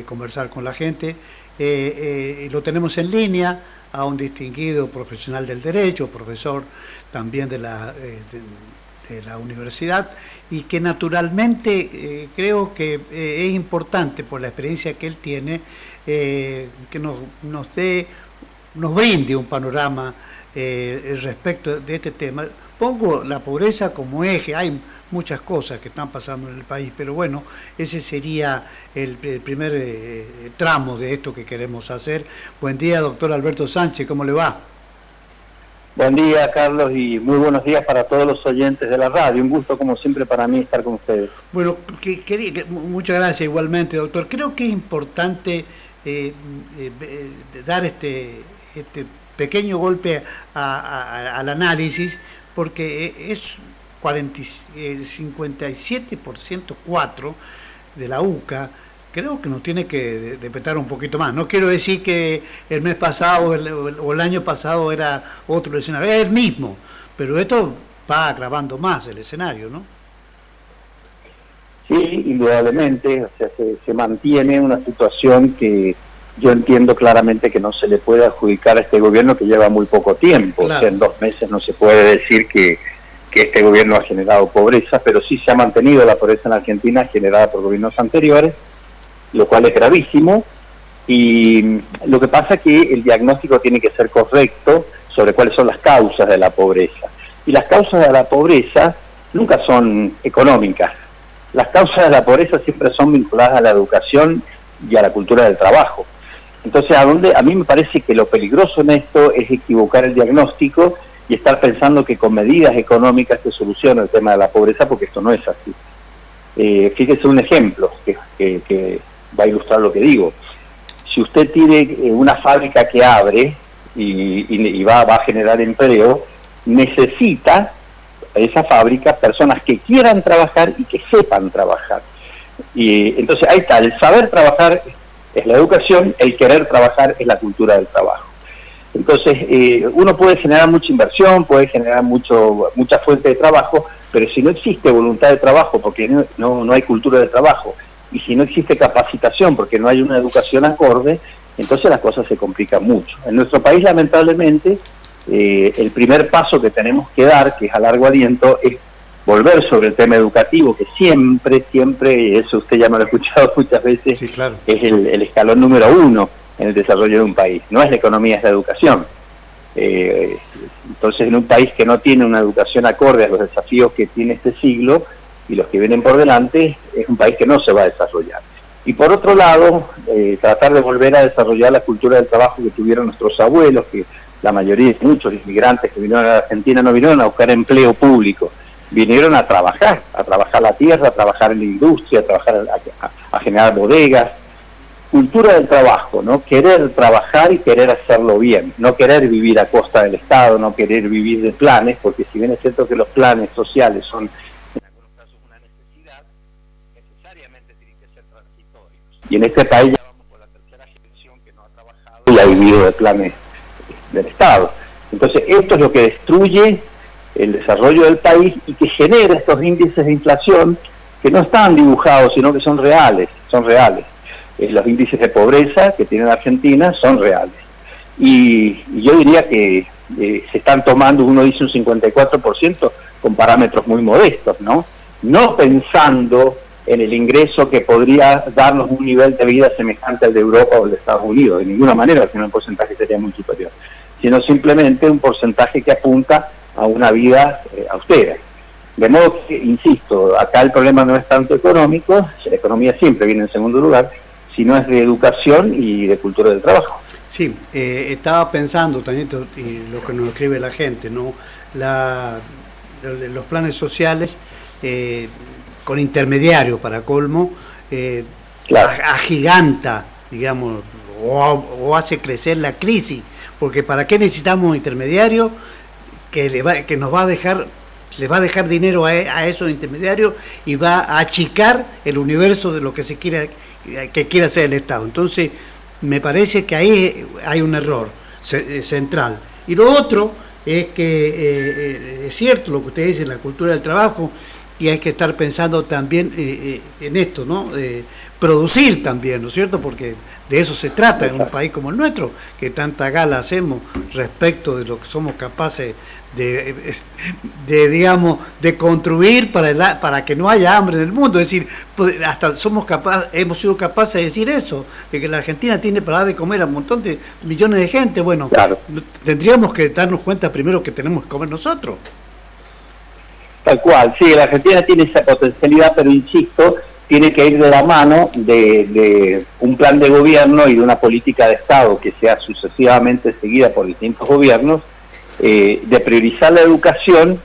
conversar con la gente. Lo tenemos en línea a un distinguido profesional del derecho, profesor también de la universidad, y que naturalmente creo que es importante por la experiencia que él tiene que nos brinde un panorama respecto de este tema. Pongo la pobreza como eje, hay muchas cosas que están pasando en el país, pero bueno, ese sería el primer tramo de esto que queremos hacer. Buen día, doctor Alberto Sánchez, ¿cómo le va? Buen día, Carlos, y muy buenos días para todos los oyentes de la radio. Un gusto, como siempre, para mí estar con ustedes. Bueno, muchas gracias igualmente, doctor. Creo que es importante dar este pequeño golpe al análisis, porque es 57% 4 de la UCA. Creo que nos tiene que despertar un poquito más. No quiero decir que el mes pasado o el año pasado era otro escenario, es el mismo, pero esto va agravando más el escenario, ¿no? Sí, indudablemente, o sea, se mantiene una situación que yo entiendo claramente que no se le puede adjudicar a este gobierno, que lleva muy poco tiempo. Claro. O sea, en 2 meses no se puede decir que este gobierno ha generado pobreza, pero sí se ha mantenido la pobreza en Argentina generada por gobiernos anteriores, lo cual es gravísimo, y lo que pasa es que el diagnóstico tiene que ser correcto sobre cuáles son las causas de la pobreza. Y las causas de la pobreza nunca son económicas. Las causas de la pobreza siempre son vinculadas a la educación y a la cultura del trabajo. Entonces, a mí me parece que lo peligroso en esto es equivocar el diagnóstico y estar pensando que con medidas económicas se soluciona el tema de la pobreza, porque esto no es así. Fíjese un ejemplo que va a ilustrar lo que digo. Si usted tiene una fábrica que abre y va a generar empleo, necesita esa fábrica personas que quieran trabajar y que sepan trabajar. Y entonces ahí está, el saber trabajar es la educación, el querer trabajar es la cultura del trabajo. Entonces uno puede generar mucha inversión, puede generar mucha fuente de trabajo, pero si no existe voluntad de trabajo, porque no hay cultura de trabajo, y si no existe capacitación porque no hay una educación acorde, entonces las cosas se complican mucho. En nuestro país, lamentablemente, el primer paso que tenemos que dar, que es a largo aliento, es volver sobre el tema educativo, que siempre, eso usted ya me lo ha escuchado muchas veces, sí, claro, es el escalón número 1 en el desarrollo de un país. No es la economía, es la educación. Entonces, en un país que no tiene una educación acorde a los desafíos que tiene este siglo y los que vienen por delante, es un país que no se va a desarrollar. Y por otro lado, tratar de volver a desarrollar la cultura del trabajo que tuvieron nuestros abuelos, que la mayoría, muchos inmigrantes que vinieron a la Argentina no vinieron a buscar empleo público, vinieron a trabajar la tierra, a trabajar en la industria, a generar bodegas. Cultura del trabajo, ¿no? Querer trabajar y querer hacerlo bien, no querer vivir a costa del Estado, no querer vivir de planes, porque si bien es cierto que los planes sociales son y en este país ya vamos por la tercera generación que no ha trabajado y ha vivido de planes del Estado. Entonces esto es lo que destruye el desarrollo del país y que genera estos índices de inflación que no están dibujados, sino que son reales. Los índices de pobreza que tiene Argentina son reales. Y yo diría que se están tomando, uno dice un 54%, con parámetros muy modestos, ¿no? No pensando en el ingreso que podría darnos un nivel de vida semejante al de Europa o de Estados Unidos, de ninguna manera, sino el porcentaje sería muy superior, sino simplemente un porcentaje que apunta a una vida austera. De modo que, insisto, acá el problema no es tanto económico, la economía siempre viene en segundo lugar, sino es de educación y de cultura del trabajo. Sí, estaba pensando también y lo que nos escribe la gente, ¿no? Los planes sociales con intermediario para colmo, claro, agiganta, digamos, o hace crecer la crisis, porque ¿para qué necesitamos un intermediario que nos va a dejar, le va a dejar dinero a esos intermediarios y va a achicar el universo de lo que quiera hacer el Estado? Entonces, me parece que ahí hay un error central. Y lo otro es que es cierto lo que usted dice, la cultura del trabajo, y hay que estar pensando también en esto, ¿no? Producir también, ¿no es cierto? Porque de eso se trata en un país como el nuestro, que tanta gala hacemos respecto de lo que somos capaces digamos, de construir para que no haya hambre en el mundo. Es decir, hasta hemos sido capaces de decir eso, de que la Argentina tiene para dar de comer a un montón de millones de gente. Bueno, claro, tendríamos que darnos cuenta primero que tenemos que comer nosotros. Tal cual, sí, la Argentina tiene esa potencialidad, pero insisto, tiene que ir de la mano de un plan de gobierno y de una política de Estado que sea sucesivamente seguida por distintos gobiernos, de priorizar la educación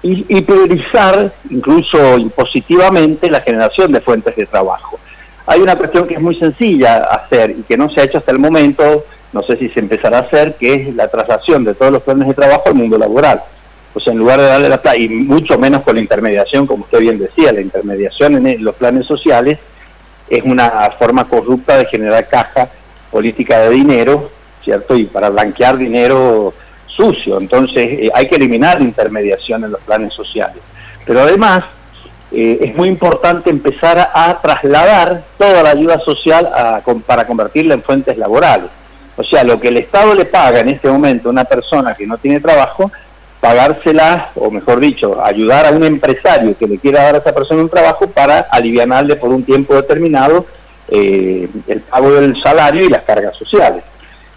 y priorizar incluso impositivamente la generación de fuentes de trabajo. Hay una cuestión que es muy sencilla hacer y que no se ha hecho hasta el momento, no sé si se empezará a hacer, que es la traslación de todos los planes de trabajo al mundo laboral. O sea, en lugar de darle la plata, y mucho menos con la intermediación, como usted bien decía, la intermediación en los planes sociales es una forma corrupta de generar caja política de dinero, ¿cierto? Y para blanquear dinero sucio. Entonces, hay que eliminar la intermediación en los planes sociales. Pero además, es muy importante empezar a trasladar toda la ayuda social para convertirla en fuentes laborales. O sea, lo que el Estado le paga en este momento a una persona que no tiene trabajo, pagársela, o mejor dicho, ayudar a un empresario que le quiera dar a esa persona un trabajo para alivianarle por un tiempo determinado el pago del salario y las cargas sociales.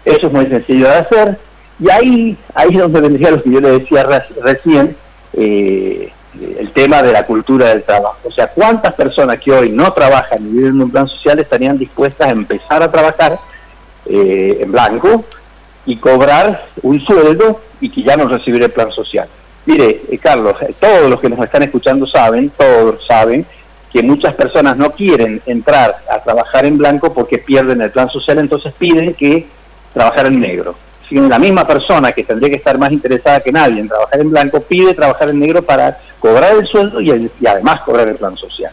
Eso es muy sencillo de hacer, y ahí es donde vendría lo que yo le decía recién, el tema de la cultura del trabajo. O sea, ¿cuántas personas que hoy no trabajan y viven en un plan social estarían dispuestas a empezar a trabajar en blanco y cobrar un sueldo y que ya no recibir el plan social? Mire, Carlos, todos los que nos están escuchando todos saben que muchas personas no quieren entrar a trabajar en blanco porque pierden el plan social, entonces piden que trabajar en negro. Si la misma persona que tendría que estar más interesada que nadie en trabajar en blanco pide trabajar en negro para cobrar el sueldo y además cobrar el plan social.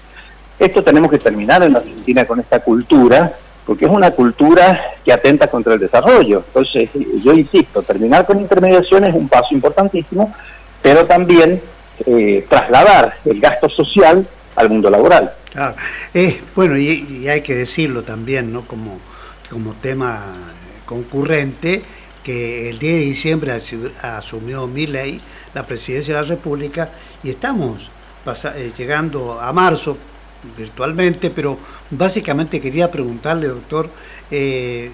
Esto tenemos que terminar en la Argentina con esta cultura, porque es una cultura que atenta contra el desarrollo. Entonces, yo insisto, terminar con intermediación es un paso importantísimo, pero también trasladar el gasto social al mundo laboral. Claro. Bueno, y hay que decirlo también, ¿no? Como tema concurrente, que el 10 de diciembre asumió Milei la presidencia de la República y estamos llegando a marzo, virtualmente, pero básicamente quería preguntarle, doctor, es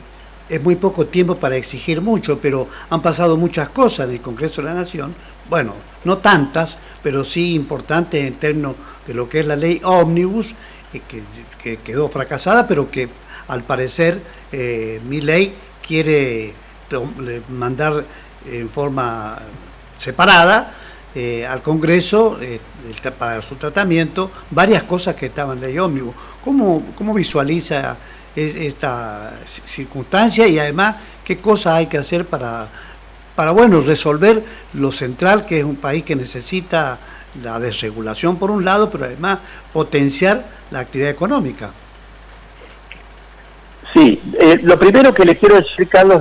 muy poco tiempo para exigir mucho, pero han pasado muchas cosas en el Congreso de la Nación, bueno, no tantas, pero sí importantes en términos de lo que es la ley Ómnibus, que quedó fracasada, pero que al parecer Milei quiere mandar en forma separada al Congreso para su tratamiento varias cosas que estaban en ley ómnibus. ¿Cómo visualiza esta circunstancia y además qué cosas hay que hacer para resolver lo central, que es un país que necesita la desregulación por un lado, pero además potenciar la actividad económica? Sí, lo primero que le quiero decir, Carlos,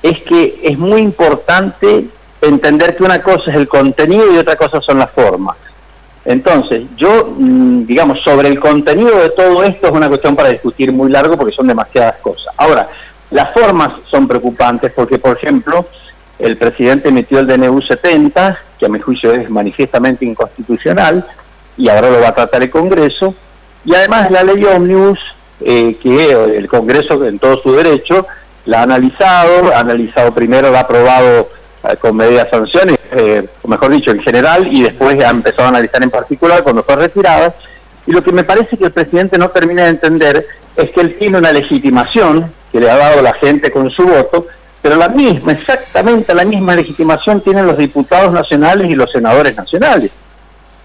es que es muy importante entender que una cosa es el contenido y otra cosa son las formas. Entonces, yo, digamos, sobre el contenido de todo esto es una cuestión para discutir muy largo porque son demasiadas cosas. Ahora, las formas son preocupantes porque, por ejemplo, el presidente emitió el DNU 70, que a mi juicio es manifiestamente inconstitucional, y ahora lo va a tratar el Congreso, y además la ley Ómnibus, que el Congreso en todo su derecho la ha analizado primero, la ha aprobado con medidas sanciones, o mejor dicho, en general, y después ha empezado a analizar en particular cuando fue retirada. Y lo que me parece que el presidente no termina de entender es que él tiene una legitimación que le ha dado la gente con su voto, pero exactamente la misma legitimación tienen los diputados nacionales y los senadores nacionales.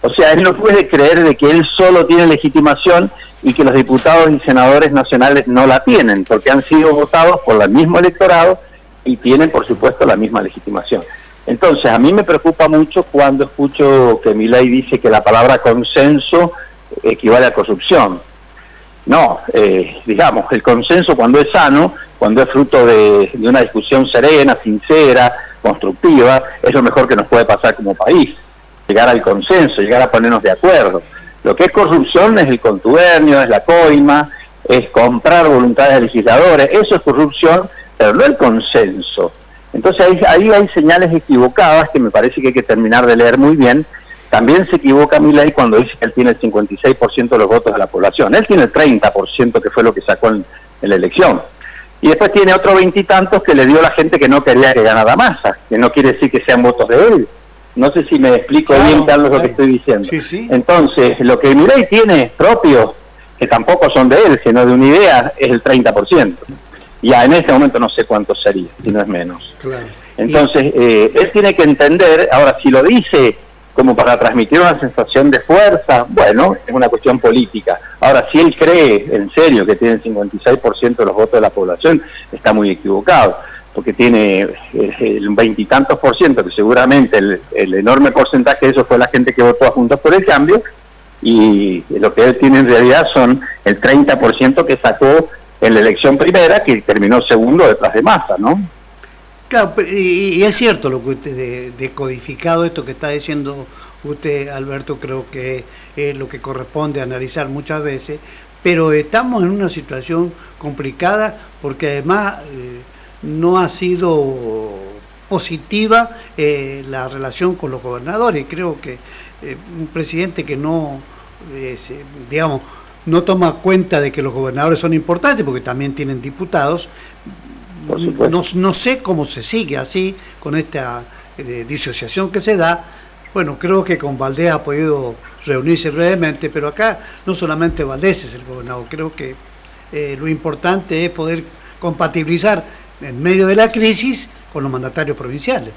O sea, él no puede creer de que él solo tiene legitimación y que los diputados y senadores nacionales no la tienen, porque han sido votados por el mismo electorado y tienen, por supuesto, la misma legitimación. Entonces, a mí me preocupa mucho cuando escucho que Milei dice que la palabra consenso equivale a corrupción. No, digamos, el consenso cuando es sano, cuando es fruto de una discusión serena, sincera, constructiva, es lo mejor que nos puede pasar como país. llegar al consenso, llegar a ponernos de acuerdo. Lo que es corrupción es el contubernio, es la coima, es comprar voluntades de legisladores, eso es corrupción, pero no el consenso. Entonces ahí hay señales equivocadas que me parece que hay que terminar de leer muy bien. También se equivoca Milei cuando dice que él tiene el 56% de los votos de la población. Él tiene el 30%, que fue lo que sacó en la elección. Y después tiene otros 20 y tantos que le dio la gente que no quería que ganara Massa, que no quiere decir que sean votos de él. No sé si me explico bien, Carlos, lo que estoy diciendo. Sí, sí. Entonces, lo que Milei tiene propio, que tampoco son de él, sino de una idea, es el 30%. Ya en este momento no sé cuánto sería, si no es menos. Claro. Entonces, él tiene que entender, ahora si lo dice como para transmitir una sensación de fuerza, bueno, es una cuestión política. Ahora, si él cree en serio que tiene el 56% de los votos de la población, está muy equivocado, porque tiene el 20 y tantos por ciento, que seguramente el enorme porcentaje de eso fue la gente que votó a Juntos por el Cambio, y lo que él tiene en realidad son el 30% que sacó en la elección primera, que terminó segundo detrás de Massa, ¿no? Claro, y es cierto lo que usted decodificado esto que está diciendo usted, Alberto, creo que es lo que corresponde analizar muchas veces, pero estamos en una situación complicada porque además no ha sido positiva la relación con los gobernadores. Creo que un presidente que no, digamos, no toma cuenta de que los gobernadores son importantes porque también tienen diputados. No sé cómo se sigue así con esta disociación que se da. Bueno, creo que con Valdés ha podido reunirse brevemente, pero acá no solamente Valdés es el gobernador, creo que lo importante es poder compatibilizar en medio de la crisis con los mandatarios provinciales.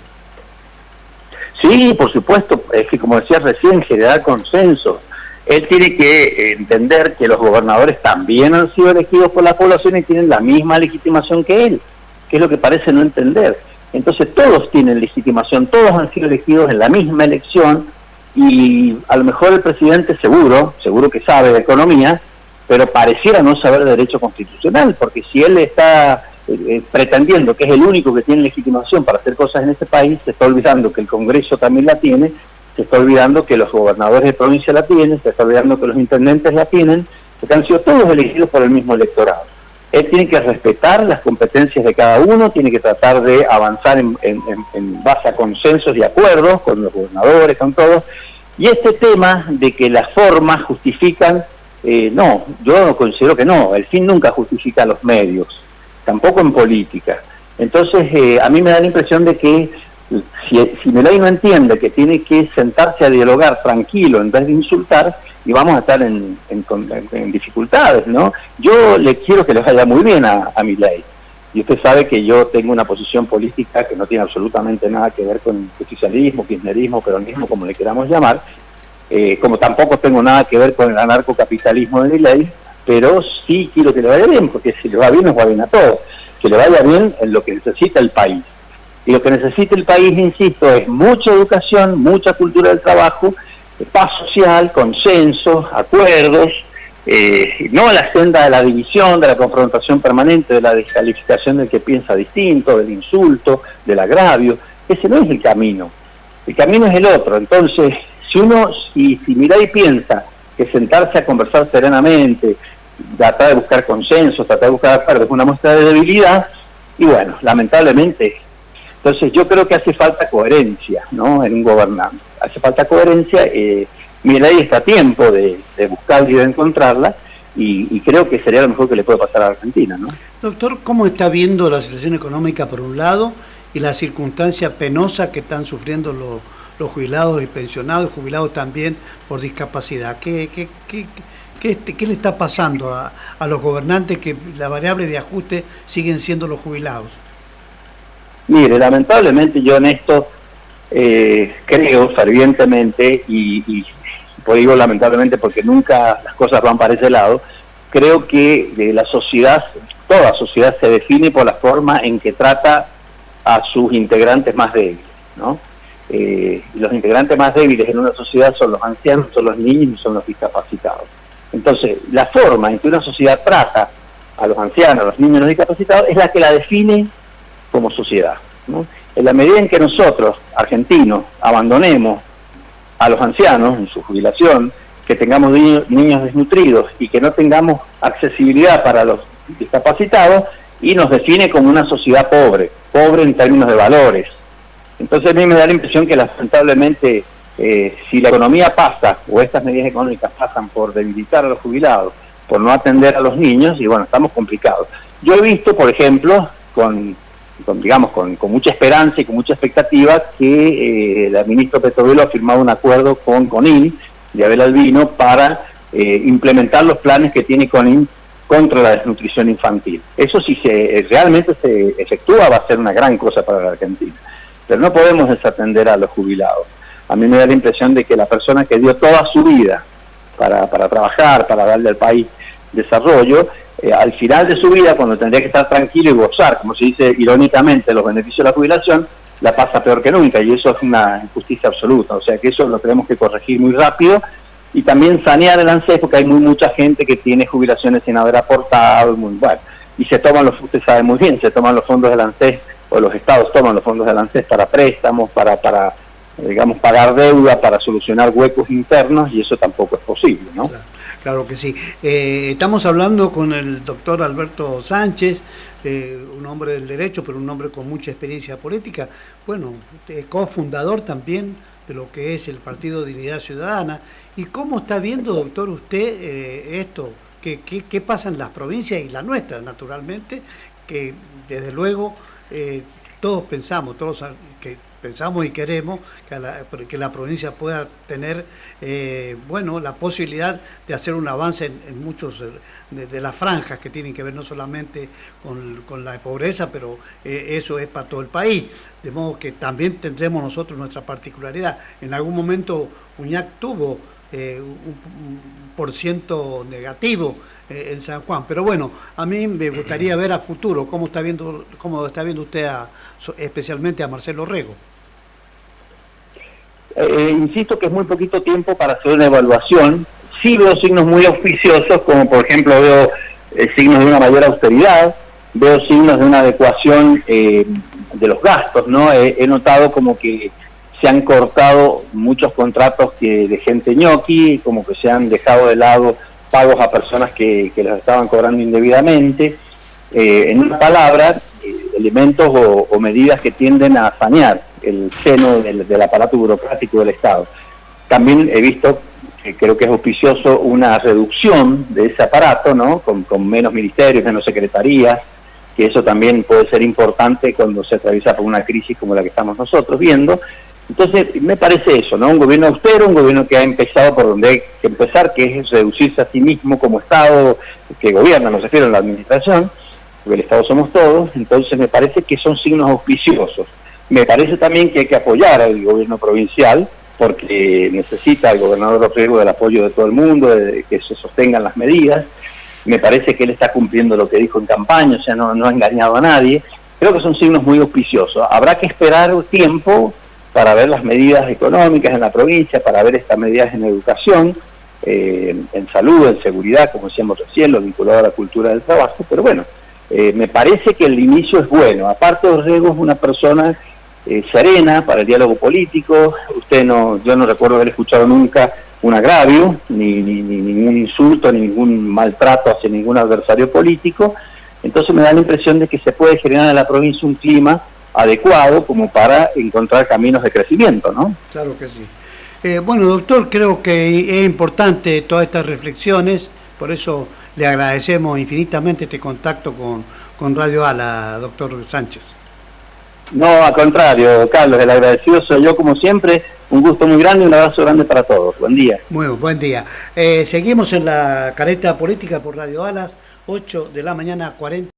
Sí, por supuesto, es que como decía recién, generar consenso. Él tiene que entender que los gobernadores también han sido elegidos por la población y tienen la misma legitimación que él, que es lo que parece no entender. Entonces todos tienen legitimación, todos han sido elegidos en la misma elección y a lo mejor el presidente seguro que sabe de economía, pero pareciera no saber de derecho constitucional, porque si él está pretendiendo que es el único que tiene legitimación para hacer cosas en este país, se está olvidando que el Congreso también la tiene, se está olvidando que los gobernadores de provincia la tienen, se está olvidando que los intendentes la tienen, porque han sido todos elegidos por el mismo electorado. Él tiene que respetar las competencias de cada uno, tiene que tratar de avanzar en base a consensos y acuerdos con los gobernadores, con todos. Y este tema de que las formas justifican, no, yo considero que no, el fin nunca justifica los medios, tampoco en política. Entonces, a mí me da la impresión de que si Milei no entiende que tiene que sentarse a dialogar tranquilo en vez de insultar, y vamos a estar en dificultades, ¿no? Yo le quiero que le vaya muy bien a Milei, y usted sabe que yo tengo una posición política que no tiene absolutamente nada que ver con oficialismo, kirchnerismo, peronismo, como le queramos llamar, como tampoco tengo nada que ver con el anarcocapitalismo de Milei, pero sí quiero que le vaya bien, porque si le va bien nos va bien a todos, que le vaya bien en lo que necesita el país. Y lo que necesita el país, insisto, es mucha educación, mucha cultura del trabajo, paz social, consensos, acuerdos, no la senda de la división, de la confrontación permanente, de la descalificación del que piensa distinto, del insulto, del agravio. Ese no es el camino es el otro. Entonces, si Milei piensa que sentarse a conversar serenamente, tratar de buscar consensos, tratar de buscar acuerdos es una muestra de debilidad, y bueno, lamentablemente. Entonces yo creo que hace falta coherencia, ¿no?, en un gobernante. Hace falta coherencia, Milei está a tiempo de buscarla y de encontrarla, y creo que sería lo mejor que le puede pasar a Argentina, ¿no? Doctor, ¿cómo está viendo la situación económica por un lado y la circunstancia penosa que están sufriendo los jubilados y pensionados, jubilados también por discapacidad? ¿Qué le está pasando a los gobernantes, que la variable de ajuste siguen siendo los jubilados? Mire, lamentablemente yo en esto creo fervientemente, y digo lamentablemente porque nunca las cosas van para ese lado, creo que la sociedad, toda sociedad se define por la forma en que trata a sus integrantes más débiles, ¿no? Y los integrantes más débiles en una sociedad son los ancianos, son los niños y son los discapacitados. Entonces, la forma en que una sociedad trata a los ancianos, a los niños y a los discapacitados es la que la define como sociedad, ¿no? En la medida en que nosotros, argentinos, abandonemos a los ancianos en su jubilación, que tengamos niños desnutridos y que no tengamos accesibilidad para los discapacitados, y nos define como una sociedad pobre en términos de valores. Entonces a mí me da la impresión que lamentablemente si la economía pasa, o estas medidas económicas pasan por debilitar a los jubilados, por no atender a los niños, y bueno, estamos complicados. Yo he visto, por ejemplo, con mucha esperanza y con mucha expectativa, que el ministro Petovelo ha firmado un acuerdo con CONIN, de Abel Albino, para implementar los planes que tiene CONIN contra la desnutrición infantil. Eso si realmente se efectúa va a ser una gran cosa para la Argentina. Pero no podemos desatender a los jubilados. A mí me da la impresión de que la persona que dio toda su vida para trabajar, para darle al país desarrollo, al final de su vida, cuando tendría que estar tranquilo y gozar, como se dice irónicamente, los beneficios de la jubilación, la pasa peor que nunca, y eso es una injusticia absoluta. O sea que eso lo tenemos que corregir muy rápido, y también sanear el ANSES, porque hay mucha gente que tiene jubilaciones sin haber aportado, y se toman usted sabe muy bien, se toman los fondos del ANSES, o los estados toman los fondos del ANSES para préstamos, para pagar deuda, para solucionar huecos internos, y eso tampoco es posible, ¿no? Claro que sí. Estamos hablando con el doctor Alberto Sánchez, un hombre del derecho, pero un hombre con mucha experiencia política, bueno, cofundador también de lo que es el Partido Dignidad Ciudadana. ¿Y cómo está viendo, doctor, usted esto? ¿Qué pasa en las provincias y la nuestra, naturalmente? Que desde luego todos pensamos y queremos que la provincia pueda tener la posibilidad de hacer un avance en muchos de las franjas que tienen que ver no solamente con la pobreza, pero eso es para todo el país, de modo que también tendremos nosotros nuestra particularidad. En algún momento Uñac tuvo un % negativo en San Juan, pero bueno, a mí me gustaría ver a futuro cómo está viendo usted especialmente a Marcelo Rego. Insisto que es muy poquito tiempo para hacer una evaluación. Sí veo signos muy auspiciosos, como por ejemplo veo signos de una mayor austeridad, veo signos de una adecuación de los gastos, ¿no? He notado como que se han cortado muchos contratos de gente ñoqui, como que se han dejado de lado pagos a personas que los estaban cobrando indebidamente. En una palabra, elementos o medidas que tienden a sanear el seno del aparato burocrático del Estado. También he visto, que creo que es auspicioso, una reducción de ese aparato, ¿no? Con menos ministerios, menos secretarías, que eso también puede ser importante cuando se atraviesa por una crisis como la que estamos nosotros viendo. Entonces, me parece eso, ¿no? Un gobierno austero, un gobierno que ha empezado por donde hay que empezar, que es reducirse a sí mismo como Estado que gobierna, me refiero a la administración, porque el Estado somos todos. Entonces me parece que son signos auspiciosos. Me parece también que hay que apoyar al gobierno provincial, porque necesita el gobernador Rego del apoyo de todo el mundo, de que se sostengan las medidas. Me parece que él está cumpliendo lo que dijo en campaña, o sea, no ha engañado a nadie. Creo que son signos muy auspiciosos. Habrá que esperar un tiempo para ver las medidas económicas en la provincia, para ver estas medidas en educación, en salud, en seguridad, como decíamos recién, lo vinculado a la cultura del trabajo. Pero bueno, me parece que el inicio es bueno. Aparte, Orrego es una persona serena para el diálogo político. Yo no recuerdo haber escuchado nunca un agravio, ni ningún insulto, ni ningún maltrato hacia ningún adversario político. Entonces me da la impresión de que se puede generar en la provincia un clima adecuado como para encontrar caminos de crecimiento, ¿no? Claro que sí. Bueno, doctor, creo que es importante todas estas reflexiones, por eso le agradecemos infinitamente este contacto con Radio ALA, doctor Sánchez. No, al contrario, Carlos, el agradecido soy yo como siempre. Un gusto muy grande y un abrazo grande para todos. Buen día. Muy buen día. Seguimos en la careta política por Radio Alas, 8 de la mañana, 40.